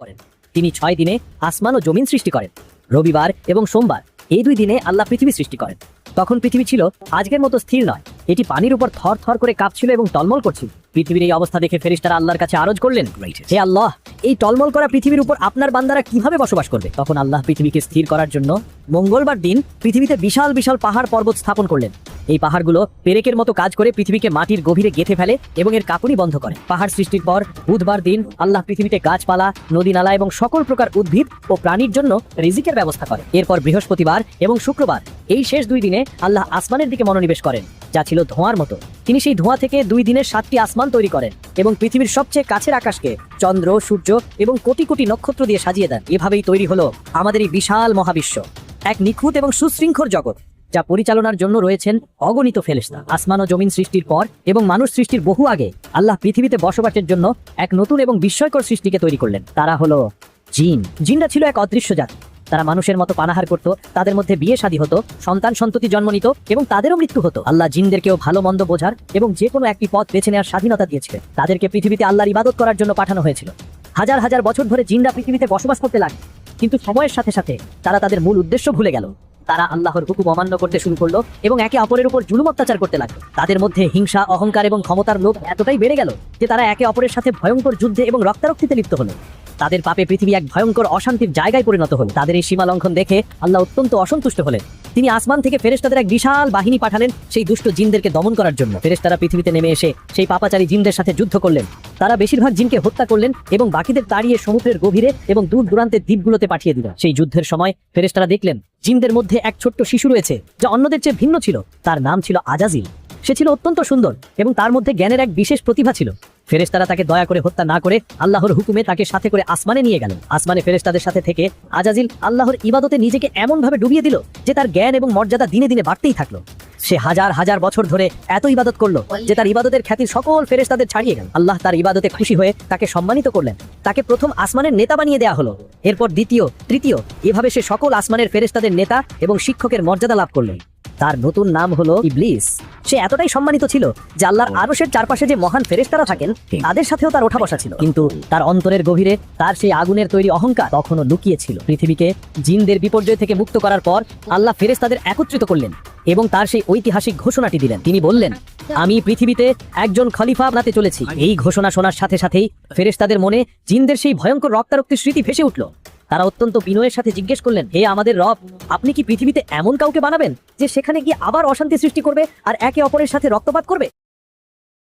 করেন। তিনি 6 দিনে আসমান ও জমিন সৃষ্টি করেন। রবিবার এবং সোমবার এই 2 দিনে আল্লাহ পৃথিবী সৃষ্টি করেন। তখন পৃথিবী ছিল আজকের মতো স্থির নয়, এটি পানির উপর থর থর করে কাঁপছিল এবং টলমল করছিল। পৃথিবীর এই অবস্থা দেখে ফেরেশতারা আল্লাহর কাছে আরজ করলেন, হে আল্লাহ, এই টলমল করা পৃথিবীর উপর আপনার বান্দারা কিভাবে বসবাস করবে? তখন আল্লাহ পৃথিবীকে স্থির করার জন্য মঙ্গলবার দিন পৃথিবীতে বিশাল বিশাল পাহাড় পর্বত স্থাপন করলেন। এই পাহাড়গুলো পেরেকের মতো কাজ করে পৃথিবীকে মাটির গভীরে গেঁথে ফেলে এবং এর কাঁপুনি বন্ধ করে। পাহাড় সৃষ্টির পর বুধবার দিন আল্লাহ পৃথিবীতে গাছপালা, নদী নালা এবং সকল প্রকার উদ্ভিদ ও প্রাণীর জন্য রিজিকের ব্যবস্থা করে। এরপর বৃহস্পতিবার এবং শুক্রবার এই শেষ 2 দিনে আল্লাহ আসমানের দিকে মনোনিবেশ করেন, যা ছিল ধোঁয়ার মতো। তিনি সেই ধোঁয়া থেকে 2 দিনের 7টি আসমান তৈরি করেন এবং পৃথিবীর সবচেয়ে কাছের আকাশকে চন্দ্র, সূর্য এবং কোটি কোটি নক্ষত্র দিয়ে সাজিয়ে দেন। এভাবেই তৈরি হলো আমাদের এই বিশাল মহাবিশ্ব, এক নিখুঁত এবং সুশৃঙ্খল জগৎ যা পরিচালনার জন্য রয়েছেন অগণিত ফেরেশতা। আসমান ও জমিন সৃষ্টির পর এবং মানুষ সৃষ্টির বহু আগে আল্লাহ পৃথিবীতে বসবাসের জন্য এক নতুন এবং বিস্ময়কর সৃষ্টিকে তৈরি করলেন। তারা হলো জিন। জিনরা ছিল এক অদৃশ্য জাতি। তারা মানুষের মতো পানাহার করত, তাদের মধ্যে বিয়ে শাদী হতো, সন্তান সন্ততি জন্ম নিত এবং তাদেরও মৃত্যু হতো। আল্লাহ জিনদেরকেও ভালো মন্দ বোঝার এবং যে কোনো একটি পথ বেছে নেওয়ার স্বাধীনতা দিয়েছিলেন। তাদেরকে পৃথিবীতে আল্লাহর ইবাদত করার জন্য পাঠানো হয়েছিল। হাজার হাজার বছর ধরে জিনরা পৃথিবীতে বসবাস করতে লাগে, কিন্তু সময়ের সাথে সাথে তারা তাদের মূল উদ্দেশ্য ভুলে গেল। তারা আল্লাহর হুকুম অমান্য করতে শুরু করলো এবং একে অপরের উপর জুলুম অত্যাচার করতে লাগলো। তাদের মধ্যে হিংসা, অহংকার এবং ক্ষমতার লোভ এতটাই বেড়ে গেল যে তারা একে অপরের সাথে ভয়ঙ্কর যুদ্ধে এবং রক্তারক্তিতে লিপ্ত হলো। তাদের পাপে পৃথিবী এক ভয়ঙ্কর অশান্তির জায়গায় পরিণত হল। তাদের এই সীমা লঙ্ঘন দেখে আল্লাহ অত্যন্ত অসন্তুষ্ট হলেন। তিনি আসমান থেকে ফেরেশতাদের এক বিশাল বাহিনী পাঠালেন সেই দুষ্ট জিনদেরকে দমন করার জন্য। ফেরেশতারা পৃথিবীতে নেমে এসে সেই পাপাচারী জিনদের সাথে যুদ্ধ করলেন। তারা বেশিরভাগ জিনকে হত্যা করলেন এবং বাকিদের তাড়িয়ে সমুদ্রের গভীরে এবং দূর দূরান্তের দ্বীপগুলোতে পাঠিয়ে দিলেন। সেই যুদ্ধের সময় ফেরেশতারা দেখলেন জিনদের মধ্যে এক ছোট্ট শিশু রয়েছে যা অন্যদের চেয়ে ভিন্ন ছিল। তার নাম ছিল আজাজিল। সে ছিল অত্যন্ত সুন্দর এবং তার মধ্যে জ্ঞানের এক বিশেষ প্রতিভা ছিল। ফেরেশতারা তাকে দয়া করে হত্যা না করে আল্লাহর হুকুমে তাকে সাথে করে আসমানে নিয়ে গেল। আসমানে ফেরেশতাদের সাথে থেকে আজাজিল আল্লাহর ইবাদতে নিজেকে এমন ভাবে ডুবিয়ে দিল যে তার জ্ঞান এবং মর্যাদা দিনে দিনে বাড়তেই থাকলো। সে হাজার হাজার বছর ধরে এত ইবাদত করলো যে তার ইবাদতের খ্যাতি সকল ফেরেশতাদের ছাড়িয়ে গেল। আল্লাহ তার ইবাদতে খুশি হয়ে তাকে সম্মানিত করলেন। তাকে প্রথম আসমানের নেতা বানিয়ে দেওয়া হলো, এরপর দ্বিতীয়, তৃতীয়, এভাবে সে সকল আসমানের ফেরেশতাদের নেতা এবং শিক্ষকের মর্যাদা লাভ করলেন। তার নতুন নাম হলো ইবলিস। সে এতটাই সম্মানিত ছিল যে আল্লাহর আরশের চারপাশে যে মহান ফেরেশতারা থাকেন তাদের সাথেও তার ওঠা বসা ছিল। কিন্তু তার অন্তরের গভীরে তার সেই আগুনের তৈরি অহংকার তখনও লুকিয়ে ছিল। পৃথিবীকে জিনদের বিপর্যয় থেকে মুক্ত করার পর আল্লাহ ফেরেশতাদের একত্রিত করলেন এবং তার সেই ঐতিহাসিক ঘোষণাটি দিলেন। তিনি বললেন, আমি পৃথিবীতে একজন খলিফা বানাতে চলেছি। এই ঘোষণা শোনার সাথে সাথেই ফেরেশতাদের মনে জিনদের সেই ভয়ঙ্কর রক্তারক্তির স্মৃতি ভেসে উঠল। তারা অত্যন্ত বিনয়ের সাথে জিজ্ঞেস করলেন, হে আমাদের রব, আপনি কি পৃথিবীতে এমন কাউকে বানাবেন যে সেখানে গিয়ে আবার অশান্তি সৃষ্টি করবে আর একে অপরের সাথে রক্তপাত করবে?